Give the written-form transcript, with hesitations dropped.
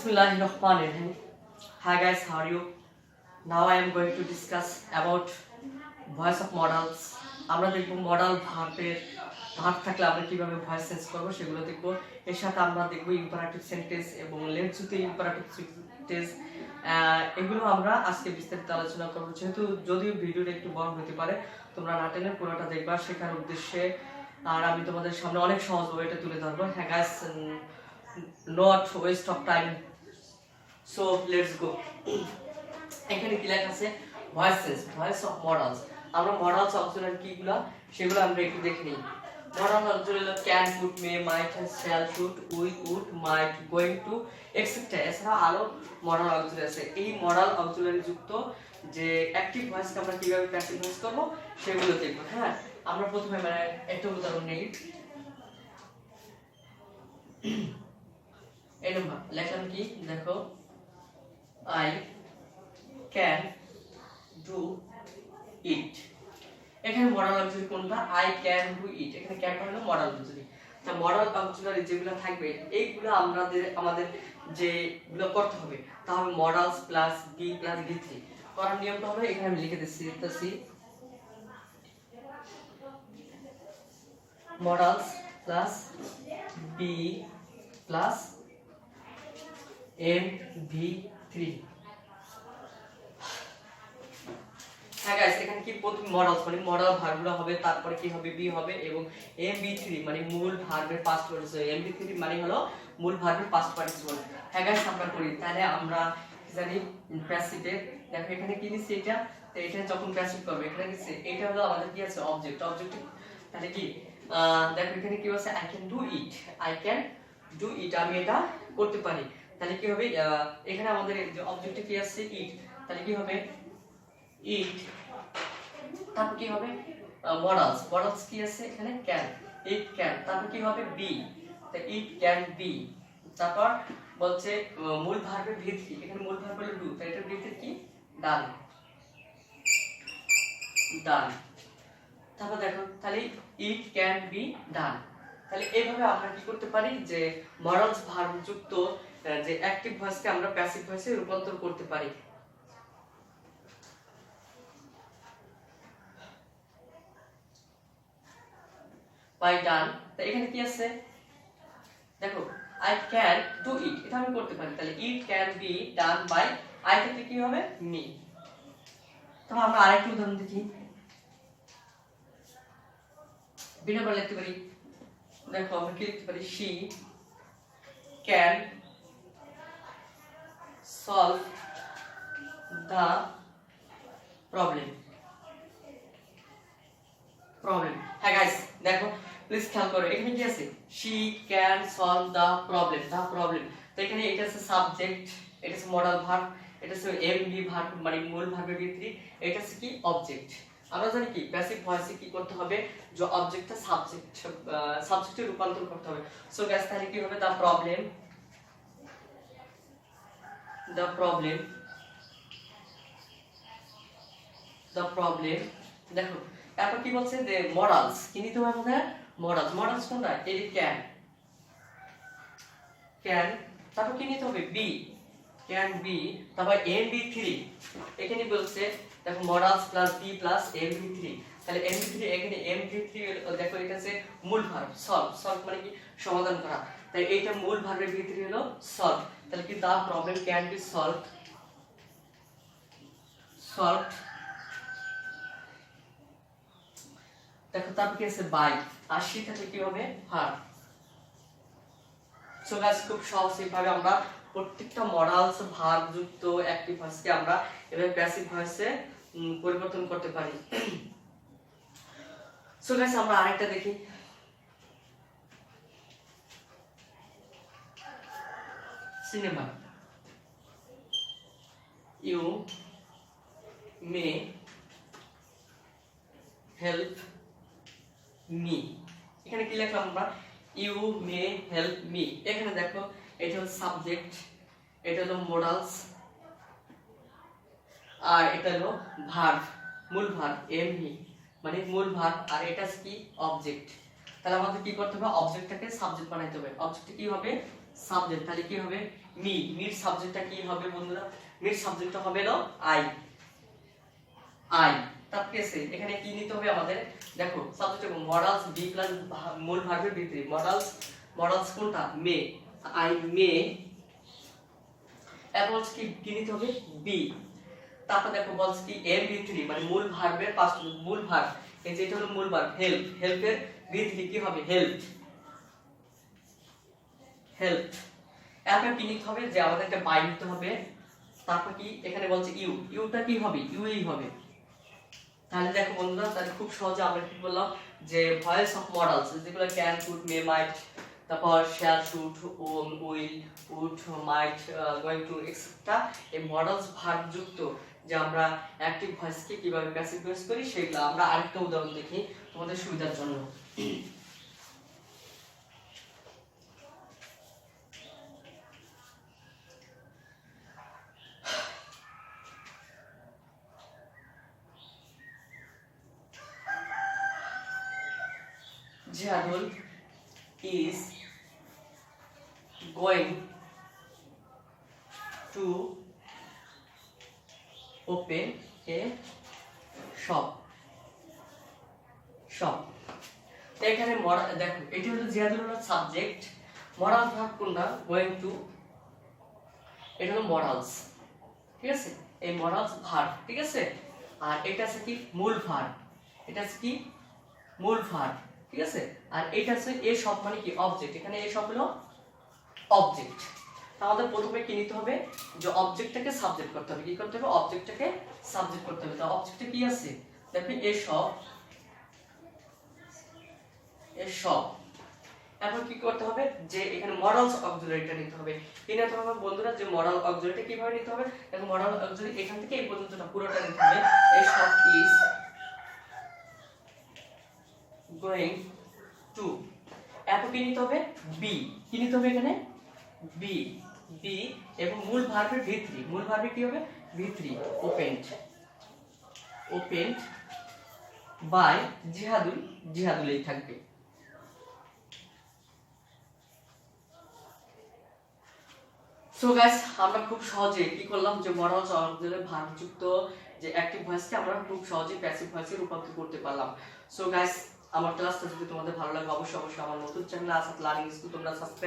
Bismillahirrahmanirrahim. Hi guys, how are you? Now I am going to discuss about voice of modals. আমরা দেখব modal ভার্বের verb থাকলে আমরা কিভাবে ভয়েস চেঞ্জ করব সেগুলো দেখব। এর সাথে আমরা দেখব ইম্পারেটিভ সেন্টেন্স এবং লেটস টু ইম্পারেটিভ সেন্টেন্স। এগুলো আমরা আজকে বিস্তারিত আলোচনা করব। যেহেতু যদিও ভিডিওটা একটু বড় হতে পারে, তোমরা না টেনে পুরোটা দেখবা শেখার উদ্দেশ্যে। আর আমি তোমাদের সামনে অনেক সহজভাবে এটা তুলে ধরবো। হ্যাঁ guys, not waste of time, so let's go. এখানে কি লেখা আছে? Voices, voice of modals. আমরা মডালস অক্সিলারি কিগুলা সেগুলো আমরা একটু দেখে নিই। মডাল অক্সিলারি হলো can, could, may, might, shall, should, will, would, might, going to, etcetera. এছাড়া আরো মডাল অক্সিলারি আছে। এই মডাল অক্সিলারি যুক্ত যে অ্যাক্টিভ ভয়েসকে আমরা কিভাবে প্যাসিভ ভয়েস করব সেগুলো দেখব। হ্যাঁ, আমরা প্রথমে একটা উদাহরণ নেই। এই নাম্বার লেখা কি দেখো, আই ক্যান ডু ইট। এখানে মডাল অক্সিলারি কোনটা? I can do it. এখানে ক্যান হলো মডাল অক্সিলারি। তা মডাল অক্সিলারি যেগুলো থাকবে এইগুলো আমাদের যেগুলো করতে হবে তা হবে modals plus be plus V three. করার নিয়মটা হবে এখানে আমি লিখে দিচ্ছি, modals plus be plus M V three. হ্যাঁ গাইস, এখানে কি প্রথম মডালস মানে মডাল ভার্বগুলো হবে, তারপরে কি হবে? বি হবে এবং এমবি3 মানে মূল ভার্বের পাস্ট পার্টিসিপল। এমবি3 মানে হলো মূল ভার্বের পাস্ট পার্টিসিপল। হ্যাঁ গাইস, আমরা করি তাহলে আমরা কি জানি প্যাসিভে। দেখো এখানে কি নিছি এটা, তো এটা যখন প্যাসিভ করবে এখানে নিছি এটা হলো আমাদের কি আছে? অবজেক্ট। অবজেক্টিভ তাহলে কি দেখো এখানে কি আছে? I can do it. I can do ইট, আমি এটা করতে পারি। তাহলে কি হবে? এখানে আমাদের যে অবজেক্টিভ কি আছে? ইট। তাহলে কি হবে? ইট। তারপর কি হবে? মডালস। মডালস কি আছে এখানে? ক্যান। It can. তারপর কি হবে? বি। তো ইট ক্যান বি। তারপর বলছে মূল ভার্বের ভিত্তি। এখানে মূল ভার্ব হলো ডু, তাই এটার ভিত্তি কি? ডান। ডান। তারপর দেখো তাহলে ইট ক্যান বি ডান। তাহলে এইভাবে আমরা কি করতে পারি যে মডালস ভার্ব যুক্ত যে অ্যাক্টিভ ভয়েসকে আমরা প্যাসিভ ভয়েসে রূপান্তর করতে পারি। বাই ডান। তো এখানে কি আছে দেখো, আই ক্যান ডু ইট, এটা আমি করতে পারি। তাহলে it can be done by I থেকে কি হবে? মি। তাহলে আমরা আরেকটা উদাহরণ দেখি। বিনা বলে লিখতে পারি। দেখো আমরা কি লিখতে পারি? She can solve the problem. হ্যাঁ গাইস, দেখো প্লিজ খেয়াল করো এখানে কি আছে? She can solve the problem. The problem, তো এখানে এটা আছে সাবজেক্ট, এটা আছে মডাল ভার্ব, এটা আছে এমবি ভার্ব মানে মূল ভার্বের ভিত্তি, এটা আছে কি? অবজেক্ট। আমরা জানি কি প্যাসিভ ভয়েসে কি করতে হবে? যে অবজেক্টটা সাবজেক্টে রূপান্তর করতে হবে। সো গাইস তাহলে কি হবে? দা problem. The problem. The problem. দেখো তারপর কি বলছে? যে মডালস কি নিতে হবে আমাদের? মডালস। মডালস কোনটা? এই ক্যান। ক্যান। তারপর কি নিতে হবে? বি। Can be. তারপর এমবি3। এখানে বলছে দেখো মডালস প্লাস বি প্লাস এমবি3। তাহলে এমবি3 এখানে এমবি3 দেখো এটা আছে মূল ভার্ব সলভ। সলভ মানে কি? সমাধান করা। তাই এইটা মূল ভার্বের ভিতরে হলো সলভ। তাহলে কি? The problem can be solved. Solved. দেখো তারপর কি আছে? বাই। আর সি থেকে কি হবে? হার। সো গাইস, খুব সহজভাবে আমরা প্রত্যেকটা মডালস ভার্ব যুক্ত অ্যাক্টিভ ভয়েসকে আমরা এভাবে প্যাসিভ ভয়েসে পরিবর্তন করতে পারি। সো গাইস, আমরা আরেকটা দেখি। Cinema. You may help me. এখানে কি লিখলাম আমরা? You may help me. এখানে দেখো এটা হলো সাবজেক্ট, এটা হলো মডালস, আর এটা হলো ভার্ব, মূল ভার্ব এমভি মানে মূল ভার্ব, আর এটা কি? অবজেক্ট। তাহলে আমাদের কি করতে হবে? অবজেক্টটাকে সাবজেক্ট বানাইতে হবে। অবজেক্ট কি হবে? সাবজেক্ট। তাহলে কি হবে? মির সাবজেক্টটা কি হবে বন্ধুরা? মির সাবজেক্টটা হবে না আই। আই তারপরে এখানে কি নিতে হবে আমাদের? দেখো সাবজেক্ট মডালস বি প্লাস মূল ভার্বের ভিতরে মডালস কোনটা? মে। I may. এরপর কি নিতে হবে? বি। তারপর দেখো বলছে কি এম ভি3 মানে মূল ভার্বের পাস্ট মূল ভার্ব, এই যে এটা হলো মূল ভার্ব হেল্প, হেল্পের ভি3 কি হবে? হেল্প। হেল্প। এরপর কি নিতে হবে? যে আমাদের একটা বাই নিতে হবে। তারপর কি এখানে বলছে ইউ, ইউটা কি হবে? ইউই হবে। তাহলে দেখো বন্ধুরা, তাহলে খুব সহজে আমরা কি বললাম যে ভয়েস অফ মডেলস যেগুলো ক্যান, কুড, মে, মাইট, তারপর shall, should, will, would, might, going to etcetera, এই মডেলস ভার্ব যুক্ত যে আমরা অ্যাক্টিভ ভয়েসকে কিভাবে প্যাসিভ ভয়েস করি সেগুলো আমরা আরেকটা উদাহরণ দেখি তোমাদের সুবিধার জন্য। Jadul is going to open a shop. এখানে দেখো এটি হলো জিয়াদুলের সাবজেক্ট, মডাল ভার্ব কোনটা? গোইং টু, এটা হলো মডালস, ঠিক আছে? এই মডালস ভার্ব, ঠিক আছে? আর এটা আছে কি? মূল ভার্ব। এটা আছে কি? মূল ভার্ব, ঠিক আছে? আর এটা আছে এ সব মানে কি? অবজেক্ট। এখানে এ সব হলো অবজেক্ট। আমাদের প্রথমে কি নিতে হবে? যে অবজেক্টটাকে সাবজেক্ট করতে হবে। কি করতে হবে? অবজেক্টটাকে সাবজেক্ট করতে হবে। তো অবজেক্টে কি আছে? দেখো এ সব, এ সব। এখন কি করতে হবে? যে এখানে মডালস অক্সিলারিটা নিতে হবে। কি নিতে হবে বন্ধুরা? যে মডাল অক্সিলারিটা কিভাবে নিতে হবে? দেখো মডাল অক্সিলারি এখান থেকে এই পর্যন্তটা পুরোটা নিতে হবে। এ সব ইজ গোইং টু। এখন কি নিতে হবে? বি। কি নিতে হবে এখানে? বি। বি এবং মূল ভার্বের ভি3, মূল ভার্বে কি হবে? ভি3 ওপেনড, ওপেনড বাই জিহাদুল, জিহাদুলই থাকবে। সো গাইস, আমরা খুব সহজে কি করলাম? যে মডালস অক্সিলারি ভার্ব যুক্ত যে অ্যাক্টিভ ভয়েসকে আমরা খুব সহজে প্যাসিভ ভয়েসে রূপান্তর করতে পারলাম। সো গাইস, আমার ক্লাসটা যদি তোমাদের ভালো লাগে অবশ্যই আমার নতুন চ্যানেল আসাদ লার্নিং স্কুল তোমরা সাবস্ক্রাইব